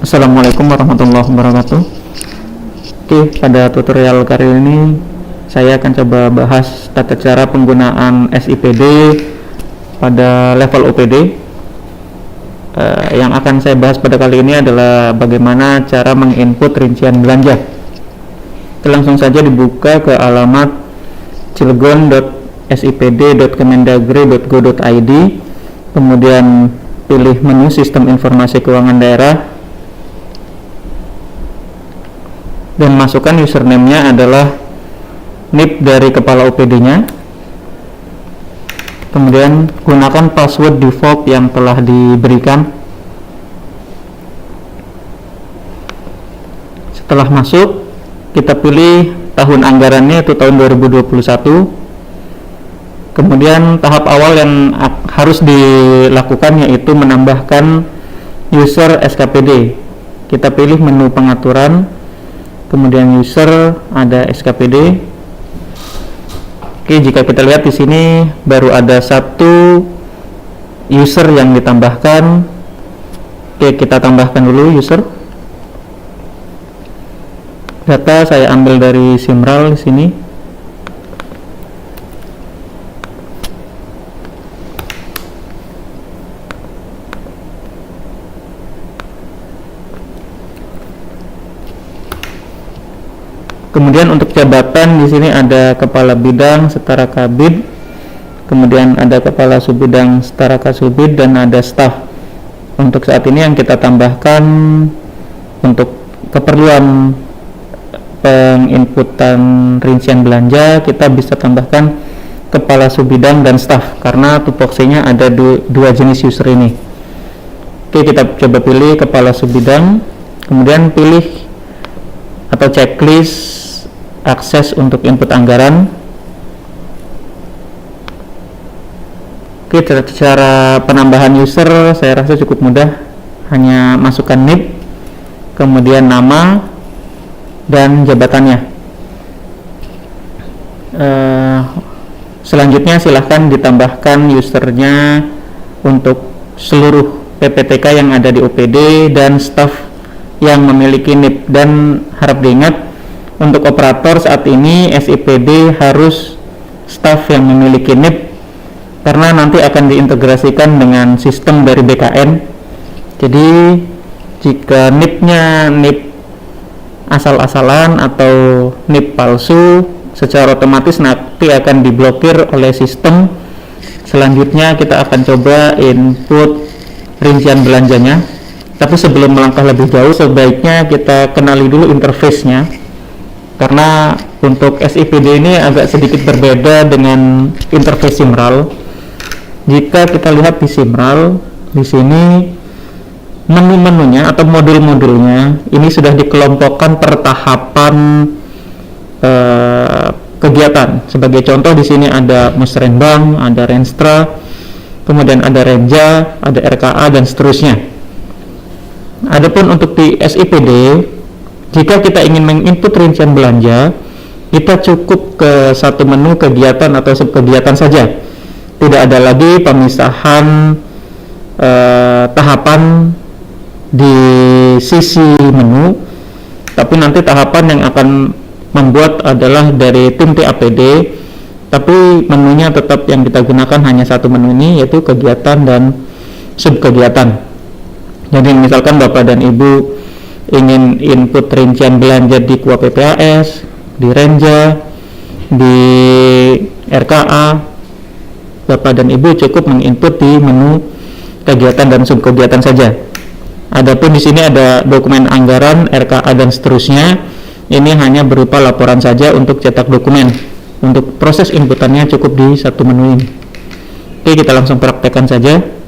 Assalamualaikum warahmatullahi wabarakatuh. Oke, pada tutorial kali ini saya akan coba bahas tata cara penggunaan SIPD pada level OPD. Yang akan saya bahas pada kali ini adalah bagaimana cara menginput rincian belanja. Kita langsung saja dibuka ke alamat cilegon.sipd.kemendagri.go.id, kemudian pilih menu Sistem Informasi Keuangan Daerah dan masukkan username-nya adalah NIP dari kepala OPD-nya. Kemudian gunakan password default yang telah diberikan. Setelah masuk, kita pilih tahun anggarannya itu tahun 2021. Kemudian tahap awal yang harus dilakukan yaitu menambahkan user SKPD. Kita pilih menu pengaturan, kemudian user, ada SKPD. Oke, jika kita lihat di sini baru ada satu user yang ditambahkan. Oke, kita tambahkan dulu user. Data saya ambil dari Simral di sini. Kemudian untuk jabatan di sini ada kepala bidang setara kabid, kemudian ada kepala subbidang setara kasubid, dan ada staf. Untuk saat ini yang kita tambahkan untuk keperluan penginputan rincian belanja, kita bisa tambahkan kepala subbidang dan staf karena tupoksinya ada dua jenis user ini. Oke, kita coba pilih kepala subbidang, kemudian pilih atau checklist akses untuk input anggaran. Oke, cara penambahan user saya rasa cukup mudah, hanya masukkan NIP, kemudian nama dan jabatannya. Selanjutnya silahkan ditambahkan usernya untuk seluruh PPTK yang ada di OPD dan staf yang memiliki NIP. Dan harap diingat, untuk operator saat ini SIPD harus staf yang memiliki NIP karena nanti akan diintegrasikan dengan sistem dari BKN. Jadi jika NIP-nya NIP asal-asalan atau NIP palsu, secara otomatis nanti akan diblokir oleh sistem. Selanjutnya kita akan coba input rincian belanjanya. Tapi sebelum melangkah lebih jauh, sebaiknya kita kenali dulu interface-nya, karena untuk SIPD ini agak sedikit berbeda dengan interface Simral. Jika kita lihat di Simral, di sini menu-menunya atau modul-modulnya ini sudah dikelompokkan per tahapan kegiatan. Sebagai contoh di sini ada Musrenbang, ada Renstra, kemudian ada Renja, ada RKA, dan seterusnya. Adapun untuk di SIPD, jika kita ingin menginput rincian belanja, kita cukup ke satu menu kegiatan atau subkegiatan saja. Tidak ada lagi pemisahan tahapan di sisi menu, tapi nanti tahapan yang akan membuat adalah dari tim TAPD, tapi menunya tetap yang kita gunakan hanya satu menu ini, yaitu kegiatan dan subkegiatan. Jadi misalkan Bapak dan Ibu ingin input rincian belanja di KUA PPAS, di Renja, di RKA, Bapak dan Ibu cukup menginput di menu kegiatan dan subkegiatan saja. Adapun di sini ada dokumen anggaran, RKA, dan seterusnya. Ini hanya berupa laporan saja untuk cetak dokumen. Untuk proses inputannya cukup di satu menu ini. Oke, kita langsung praktekkan saja.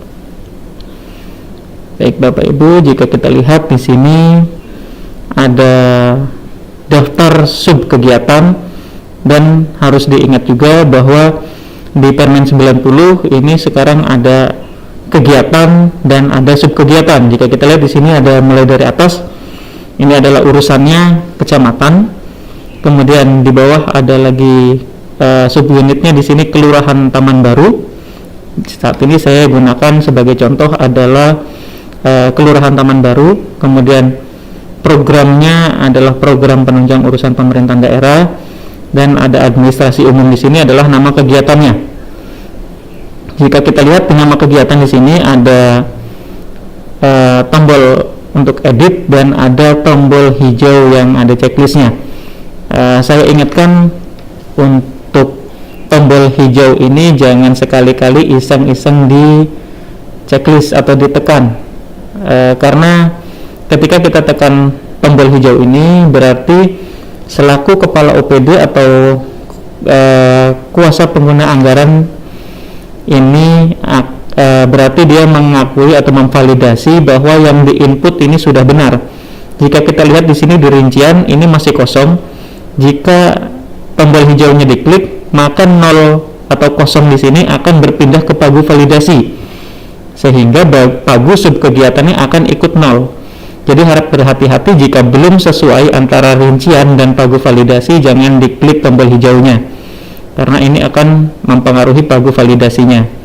Baik Bapak Ibu, jika kita lihat di sini ada daftar sub kegiatan, dan harus diingat juga bahwa di Permen 90 ini sekarang ada kegiatan dan ada sub kegiatan. Jika kita lihat di sini ada mulai dari atas, ini adalah urusannya kecamatan, kemudian di bawah ada lagi subunitnya di sini Kelurahan Taman Baru. Saat ini saya gunakan sebagai contoh adalah Kelurahan Taman Baru, kemudian programnya adalah program penunjang urusan pemerintahan daerah, dan ada administrasi umum di sini adalah nama kegiatannya. Jika kita lihat di nama kegiatan di sini ada tombol untuk edit dan ada tombol hijau yang ada checklistnya. Saya ingatkan untuk tombol hijau ini jangan sekali-kali iseng-iseng di checklist atau ditekan, karena ketika kita tekan tombol hijau ini berarti selaku kepala OPD atau kuasa pengguna anggaran ini berarti dia mengakui atau memvalidasi bahwa yang diinput ini sudah benar. Jika kita lihat di sini di rincian ini masih kosong, jika tombol hijaunya diklik maka 0 atau kosong di sini akan berpindah ke pagu validasi, sehingga pagu subkegiatannya akan ikut 0. Jadi harap berhati-hati jika belum sesuai antara rincian dan pagu validasi, jangan diklik tombol hijaunya, karena ini akan mempengaruhi pagu validasinya.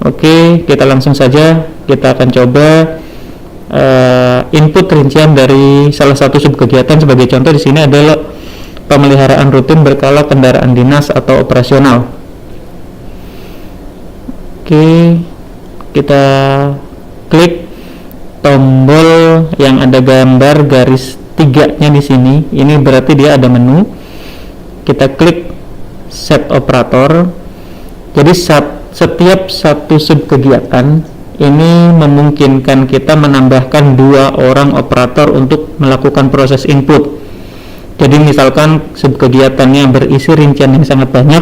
Oke, kita langsung saja, kita akan coba input rincian dari salah satu subkegiatan. Sebagai contoh di sini adalah pemeliharaan rutin berkala kendaraan dinas atau operasional. Oke, kita klik tombol yang ada gambar garis 3-nya di sini. Ini berarti dia ada menu. Kita klik set operator. Jadi setiap satu subkegiatan ini memungkinkan kita menambahkan 2 orang operator untuk melakukan proses input. Jadi misalkan subkegiatannya berisi rincian yang sangat banyak,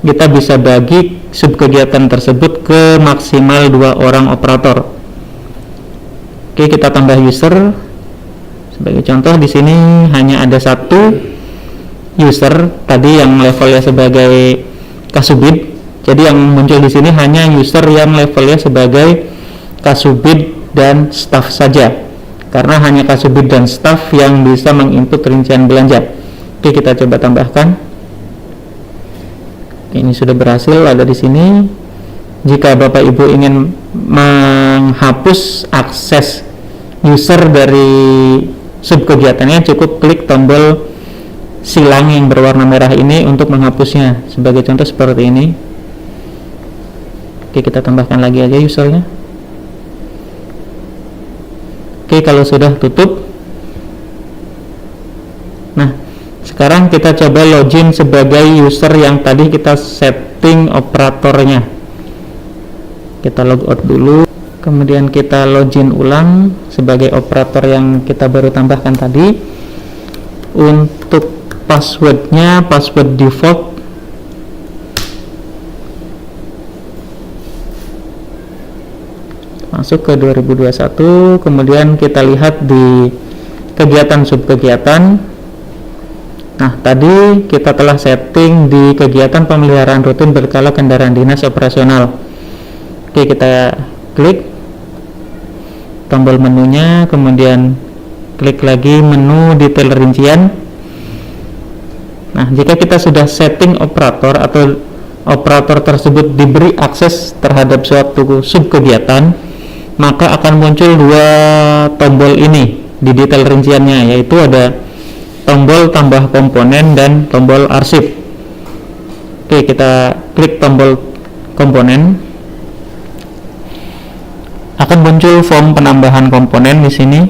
kita bisa bagi subkegiatan tersebut ke maksimal 2 orang operator. Oke, kita tambah user. Sebagai contoh di sini hanya ada 1 user tadi yang levelnya sebagai kasubid. Jadi yang muncul di sini hanya user yang levelnya sebagai kasubid dan staff saja, karena hanya kasubid dan staff yang bisa menginput rincian belanja. Oke, kita coba tambahkan. Ini sudah berhasil ada di sini. Jika Bapak Ibu ingin menghapus akses user dari subkegiatannya, cukup klik tombol silang yang berwarna merah ini untuk menghapusnya. Sebagai contoh seperti ini. Oke, kita tambahkan lagi aja usernya. Oke, kalau sudah tutup. Nah, sekarang kita coba login sebagai user yang tadi kita setting operatornya. Kita log out dulu, kemudian kita login ulang sebagai operator yang kita baru tambahkan tadi. Untuk passwordnya, password default. Masuk ke 2021, kemudian kita lihat di kegiatan subkegiatan. Nah, tadi kita telah setting di kegiatan pemeliharaan rutin berkala kendaraan dinas operasional. Oke, kita klik tombol menunya, kemudian klik lagi menu detail rincian. Nah, jika kita sudah setting operator atau operator tersebut diberi akses terhadap suatu subkegiatan, maka akan muncul 2 tombol ini di detail rinciannya, yaitu ada tombol tambah komponen dan tombol arsip. Oke, kita klik tombol komponen. Akan muncul form penambahan komponen di sini.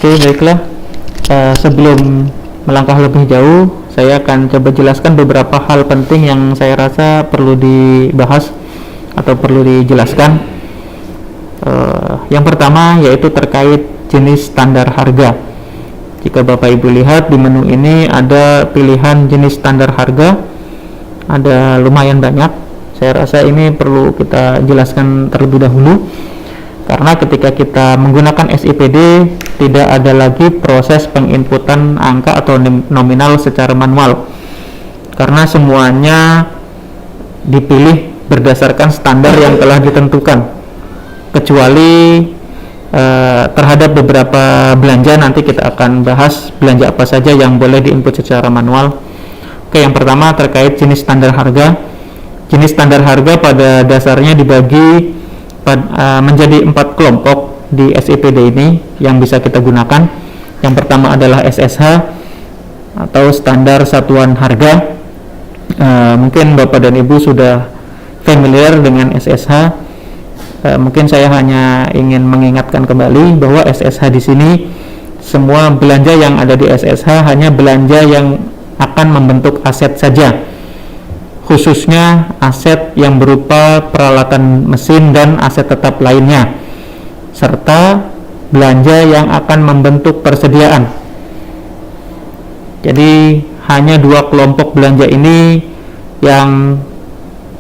Oke, baiklah. Sebelum melangkah lebih jauh, saya akan coba jelaskan beberapa hal penting yang saya rasa perlu dibahas atau perlu dijelaskan. Yang pertama yaitu terkait jenis standar harga. Jika Bapak Ibu lihat di menu ini ada pilihan jenis standar harga, ada lumayan banyak. Saya rasa ini perlu kita jelaskan terlebih dahulu, karena ketika kita menggunakan SIPD tidak ada lagi proses penginputan angka atau nominal secara manual, karena semuanya dipilih berdasarkan standar yang telah ditentukan, kecuali terhadap beberapa belanja. Nanti kita akan bahas belanja apa saja yang boleh diinput secara manual. Oke, yang pertama terkait jenis standar harga. Jenis standar harga pada dasarnya dibagi menjadi 4 kelompok. di SIPD ini yang bisa kita gunakan. Yang pertama adalah SSH atau standar satuan harga. Mungkin Bapak dan Ibu sudah familiar dengan SSH. Mungkin saya hanya ingin mengingatkan kembali bahwa SSH di sini semua belanja yang ada di SSH hanya belanja yang akan membentuk aset saja, khususnya aset yang berupa peralatan mesin dan aset tetap lainnya, serta belanja yang akan membentuk persediaan. Jadi hanya dua kelompok belanja ini yang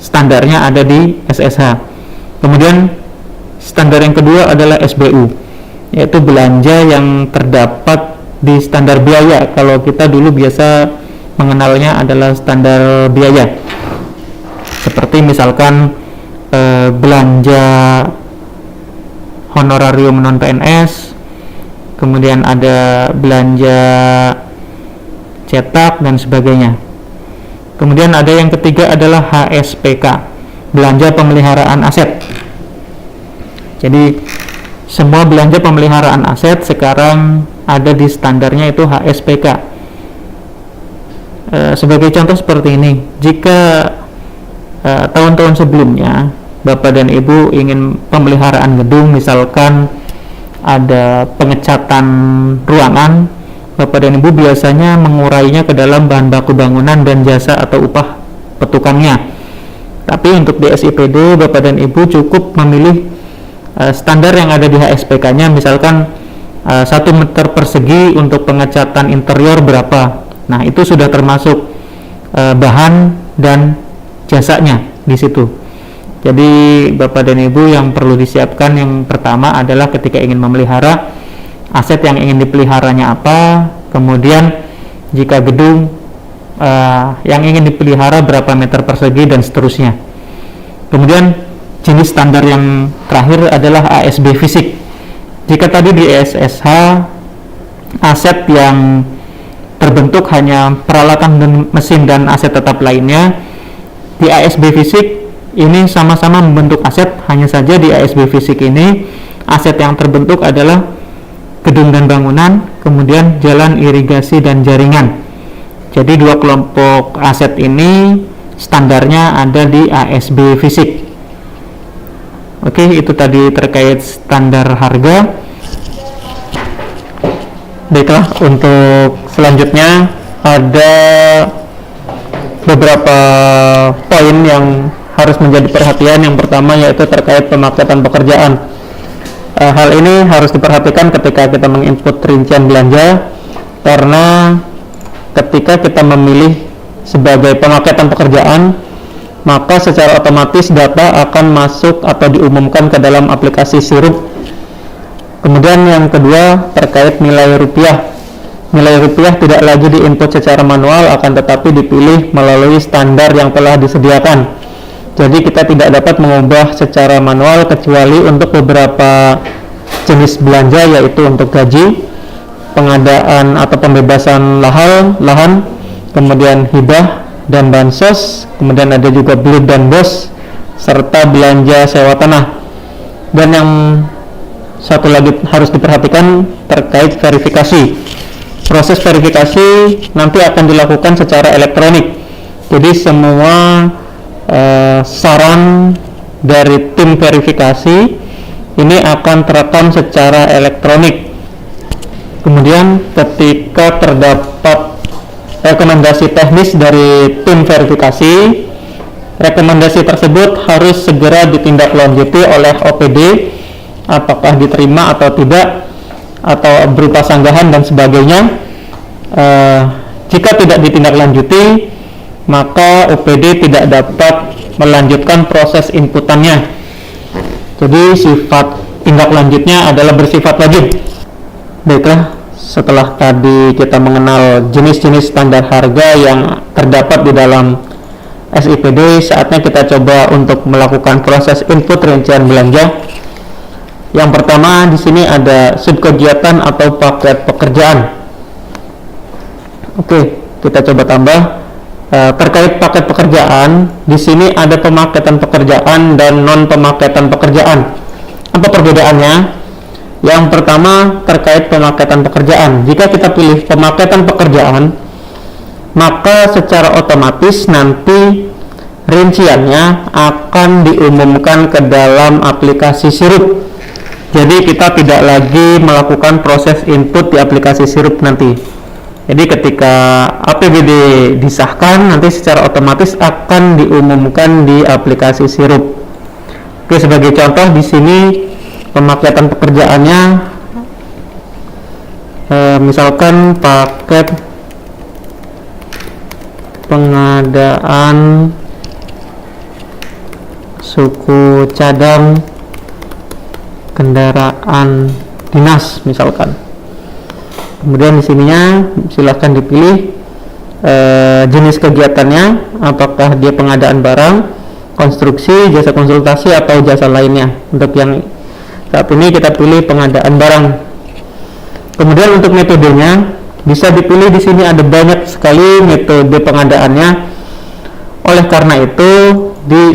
standarnya ada di SSH. Kemudian standar yang kedua adalah SBU, yaitu belanja yang terdapat di standar biaya. Kalau kita dulu biasa mengenalnya adalah standar biaya, seperti misalkan belanja honorarium non PNS, kemudian ada belanja cetak dan sebagainya. Kemudian ada yang ketiga adalah HSPK, belanja pemeliharaan aset. Jadi semua belanja pemeliharaan aset sekarang ada di standarnya itu HSPK. Sebagai contoh seperti ini, jika tahun-tahun sebelumnya Bapak dan Ibu ingin pemeliharaan gedung, misalkan ada pengecatan ruangan, Bapak dan Ibu biasanya mengurainya ke dalam bahan baku bangunan dan jasa atau upah petukangnya. Tapi untuk di SIPD, Bapak dan Ibu cukup memilih standar yang ada di HSPK-nya, misalkan 1 meter persegi untuk pengecatan interior berapa. Nah, itu sudah termasuk bahan dan jasanya di situ. Jadi Bapak dan Ibu yang perlu disiapkan yang pertama adalah ketika ingin memelihara, aset yang ingin dipeliharanya apa, kemudian jika gedung yang ingin dipelihara berapa meter persegi dan seterusnya. Kemudian jenis standar yang terakhir adalah ASB fisik. Jika tadi di SSH aset yang terbentuk hanya peralatan dan mesin dan aset tetap lainnya, di ASB fisik ini sama-sama membentuk aset, hanya saja di ASB fisik ini aset yang terbentuk adalah gedung dan bangunan, kemudian jalan irigasi dan jaringan. Jadi dua kelompok aset ini standarnya ada di ASB fisik. Oke, itu tadi terkait standar harga. Baiklah, untuk selanjutnya ada beberapa poin yang harus menjadi perhatian. Yang pertama yaitu terkait pemaketan pekerjaan. Hal ini harus diperhatikan ketika kita menginput rincian belanja, karena ketika kita memilih sebagai pemaketan pekerjaan, maka secara otomatis data akan masuk atau diumumkan ke dalam aplikasi Sirup. Kemudian yang kedua terkait nilai rupiah. Nilai rupiah tidak lagi diinput secara manual, akan tetapi dipilih melalui standar yang telah disediakan. Jadi kita tidak dapat mengubah secara manual kecuali untuk beberapa jenis belanja, yaitu untuk gaji, pengadaan atau pembebasan lahan, kemudian hibah dan bansos, kemudian ada juga belut dan bos, serta belanja sewa tanah. Dan yang satu lagi harus diperhatikan terkait verifikasi. Proses verifikasi nanti akan dilakukan secara elektronik. Jadi semua saran dari tim verifikasi ini akan terekam secara elektronik. Kemudian ketika terdapat rekomendasi teknis dari tim verifikasi, rekomendasi tersebut harus segera ditindaklanjuti oleh OPD, apakah diterima atau tidak, atau berupa sanggahan dan sebagainya. Jika tidak ditindaklanjuti, maka OPD tidak dapat melanjutkan proses inputannya. Jadi sifat tindak lanjutnya adalah bersifat wajib. Baiklah, setelah tadi kita mengenal jenis-jenis standar harga yang terdapat di dalam SIPD, saatnya kita coba untuk melakukan proses input rincian belanja. Yang pertama di sini ada subkegiatan atau paket pekerjaan. Oke, kita coba tambah. Terkait paket pekerjaan, di sini ada pemaketan pekerjaan dan non pemaketan pekerjaan. Apa perbedaannya? Yang pertama terkait pemaketan pekerjaan. Jika kita pilih pemaketan pekerjaan, maka secara otomatis nanti rinciannya akan diumumkan ke dalam aplikasi Sirup. Jadi kita tidak lagi melakukan proses input di aplikasi Sirup nanti. Jadi ketika APBD disahkan, nanti secara otomatis akan diumumkan di aplikasi Sirup. Oke, sebagai contoh di sini pemaketan pekerjaannya, misalkan paket pengadaan suku cadang kendaraan dinas misalkan. Kemudian di sininya silahkan dipilih jenis kegiatannya, apakah dia pengadaan barang, konstruksi, jasa konsultasi atau jasa lainnya. Untuk yang saat ini kita pilih pengadaan barang. Kemudian untuk metodenya bisa dipilih. Di sini ada banyak sekali metode pengadaannya. Oleh karena itu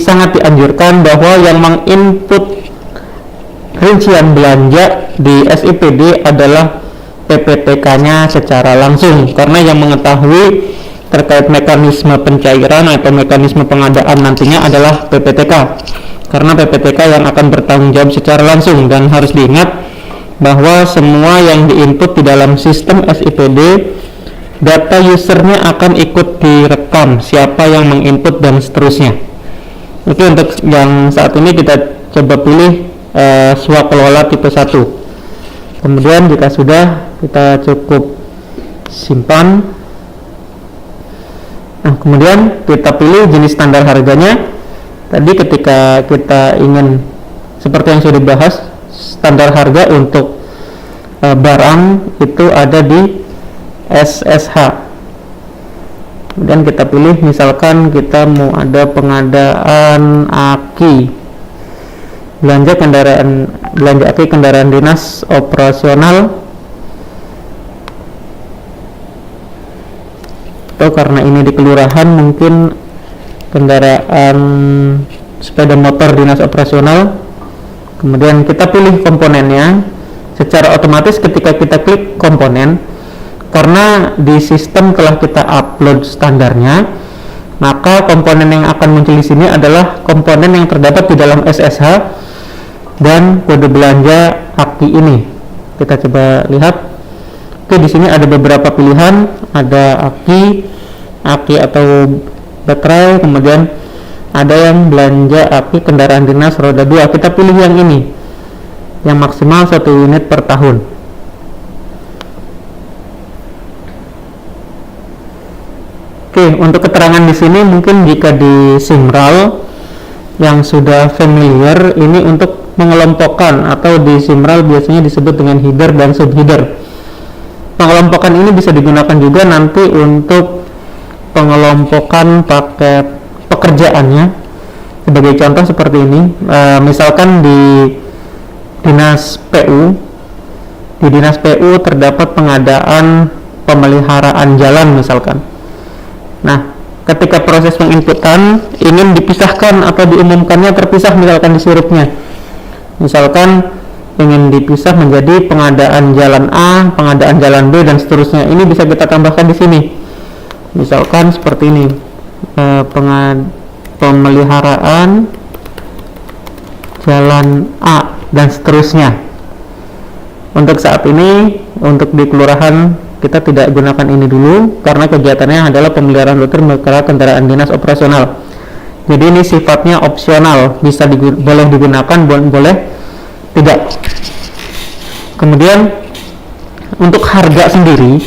sangat dianjurkan bahwa yang menginput rincian belanja di SIPD adalah PPTK-nya secara langsung, karena yang mengetahui terkait mekanisme pencairan atau mekanisme pengadaan nantinya adalah PPTK, karena PPTK yang akan bertanggung jawab secara langsung. Dan harus diingat bahwa semua yang diinput di dalam sistem SIPD, data usernya akan ikut direkam, siapa yang menginput dan seterusnya. Oke, untuk yang saat ini kita coba pilih swakelola tipe 1. Kemudian jika sudah, kita cukup simpan. Nah, kemudian kita pilih jenis standar harganya. Tadi ketika kita ingin, seperti yang sudah dibahas, standar harga untuk barang itu ada di SSH. Kemudian kita pilih, misalkan kita mau ada pengadaan aki, belanja aki kendaraan dinas operasional, atau karena ini di kelurahan mungkin kendaraan sepeda motor dinas operasional. Kemudian kita pilih komponennya. Secara otomatis ketika kita klik komponen, karena di sistem telah kita upload standarnya, maka komponen yang akan muncul di sini adalah komponen yang terdapat di dalam SSH dan kode belanja aki ini. Kita coba lihat. Oke, di sini ada beberapa pilihan, ada aki atau baterai, kemudian ada yang belanja aki kendaraan dinas roda 2. Kita pilih yang ini, yang maksimal 1 unit per tahun. Oke, untuk keterangan di sini mungkin jika di Simral yang sudah familiar, ini untuk mengelompokkan, atau di Simral biasanya disebut dengan header dan subheader. Pengelompokan ini bisa digunakan juga nanti untuk pengelompokan paket pekerjaannya. Sebagai contoh seperti ini, misalkan di dinas PU, terdapat pengadaan pemeliharaan jalan misalkan. Nah, ketika proses penginputan ingin dipisahkan atau diumumkannya terpisah misalkan di sirupnya, misalkan ingin dipisah menjadi pengadaan jalan A, pengadaan jalan B, dan seterusnya, ini bisa kita tambahkan di sini. Misalkan seperti ini, pemeliharaan jalan A dan seterusnya. Untuk saat ini, untuk di kelurahan kita tidak gunakan ini dulu, karena kegiatannya adalah pemeliharaan rutin kendaraan dinas operasional. Jadi ini sifatnya opsional, bisa boleh digunakan, boleh tidak. Kemudian untuk harga sendiri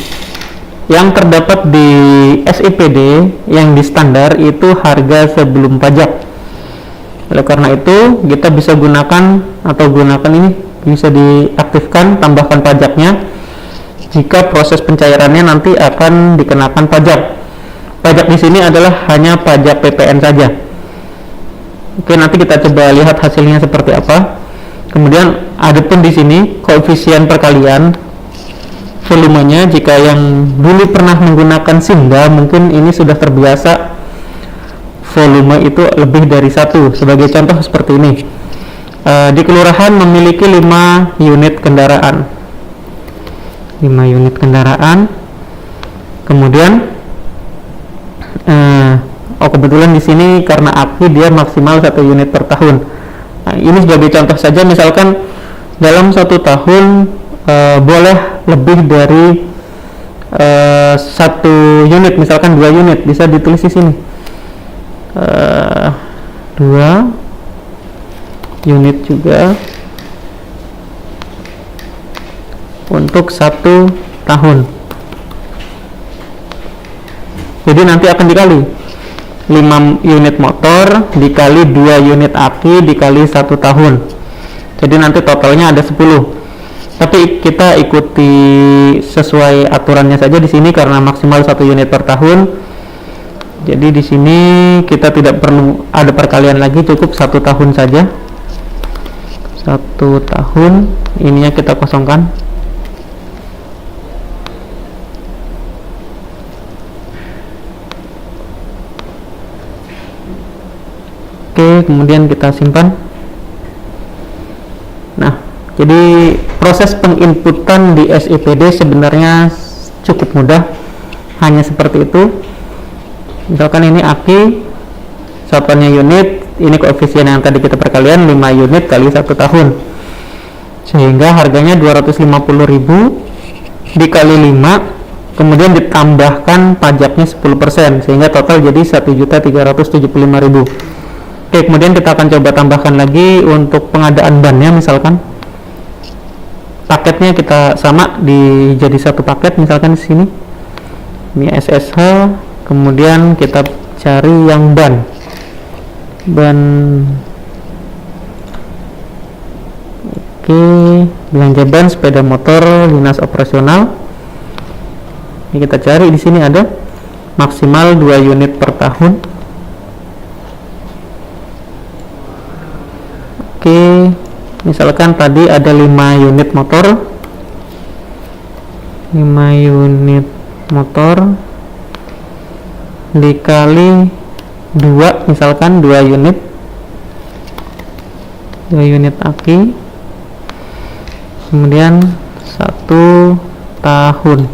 yang terdapat di SIPD yang di standar itu harga sebelum pajak. Oleh karena itu kita bisa gunakan ini, bisa diaktifkan, tambahkan pajaknya jika proses pencairannya nanti akan dikenakan pajak. Pajak di sini adalah hanya pajak PPN saja. Oke, nanti kita coba lihat hasilnya seperti apa. Kemudian ada pun di sini koefisien perkalian volumenya. Jika yang dulu pernah menggunakan Sinda, mungkin ini sudah terbiasa volume itu lebih dari 1. Sebagai contoh seperti ini, di kelurahan memiliki 5 unit kendaraan. 5 unit kendaraan. Kemudian kebetulan di sini karena API dia maksimal 1 unit per tahun. Nah, ini sebagai contoh saja, misalkan dalam 1 tahun boleh lebih dari 1 unit, misalkan 2 unit, bisa ditulis di sini. 2 unit juga untuk 1 tahun. Jadi nanti akan dikali 5 unit motor dikali 2 unit aki dikali 1 tahun. Jadi nanti totalnya ada 10. Tapi kita ikuti sesuai aturannya saja di sini karena maksimal 1 unit per tahun. Jadi di sini kita tidak perlu ada perkalian lagi, cukup 1 tahun saja. 1 tahun, ininya kita kosongkan. Oke, kemudian kita simpan. Nah, jadi proses penginputan di SIPD sebenarnya cukup mudah, hanya seperti itu. Misalkan ini aki, satuannya unit, ini koefisien yang tadi kita perkalian 5 unit kali 1 tahun, sehingga harganya 250.000 dikali 5, kemudian ditambahkan pajaknya 10%, sehingga total jadi 1.375.000. Oke, kemudian kita akan coba tambahkan lagi untuk pengadaan bannya. Misalkan paketnya kita sama jadi 1 paket, misalkan di sini ini SSH, kemudian kita cari yang ban oke, belanja ban sepeda motor dinas operasional. Ini kita cari, di sini ada maksimal 2 unit per tahun. Oke, misalkan tadi ada 5 unit motor, 5 unit motor dikali 2, misalkan 2 unit aki, kemudian 1 tahun.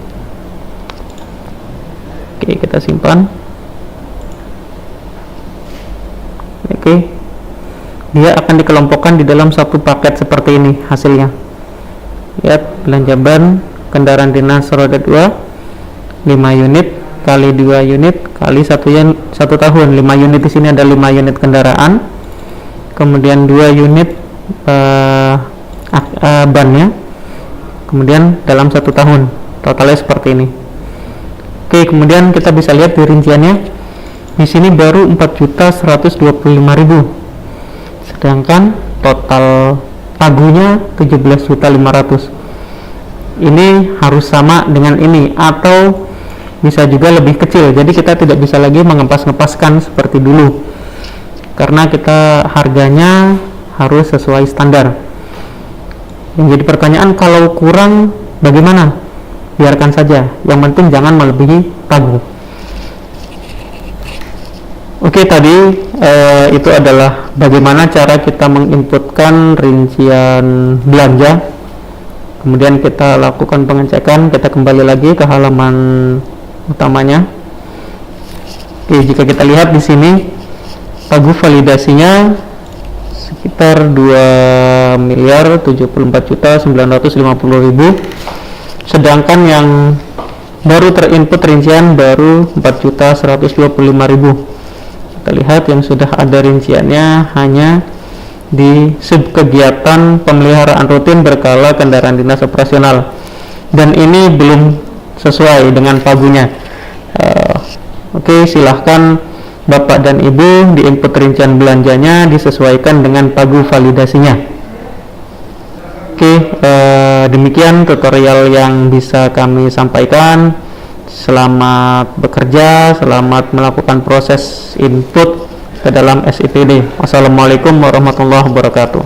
Oke, kita simpan. Oke, dia akan dikelompokkan di dalam 1 paket seperti ini hasilnya. Lihat, belanja ban kendaraan dinas roda 2 5 unit kali 2 unit kali 1 tahun. 5 unit di sini ada 5 unit kendaraan, kemudian 2 unit bannya, kemudian dalam 1 tahun totalnya seperti ini. Oke, kemudian kita bisa lihat di rinciannya. Di sini baru 4.125.000, sedangkan total pagunya 17.500.000. Ini harus sama dengan ini atau bisa juga lebih kecil. Jadi kita tidak bisa lagi mengepas-ngepaskan seperti dulu, karena kita harganya harus sesuai standar. Yang jadi pertanyaan, kalau kurang bagaimana? Biarkan saja, yang penting jangan melebihi pagu. Oke, tadi itu adalah bagaimana cara kita menginputkan rincian belanja. Kemudian kita lakukan pengecekan. Kita kembali lagi ke halaman utamanya. Oke, jika kita lihat di sini pagu validasinya sekitar 2.074.950.000, sedangkan yang baru terinput rincian baru 4.125.000. Kita lihat yang sudah ada rinciannya hanya di subkegiatan pemeliharaan rutin berkala kendaraan dinas operasional, dan ini belum sesuai dengan pagunya. Oke, silahkan Bapak dan Ibu diinput rincian belanjanya disesuaikan dengan pagu validasinya. Oke, demikian tutorial yang bisa kami sampaikan. Selamat bekerja, selamat melakukan proses input ke dalam SIPD. Wassalamualaikum warahmatullahi wabarakatuh.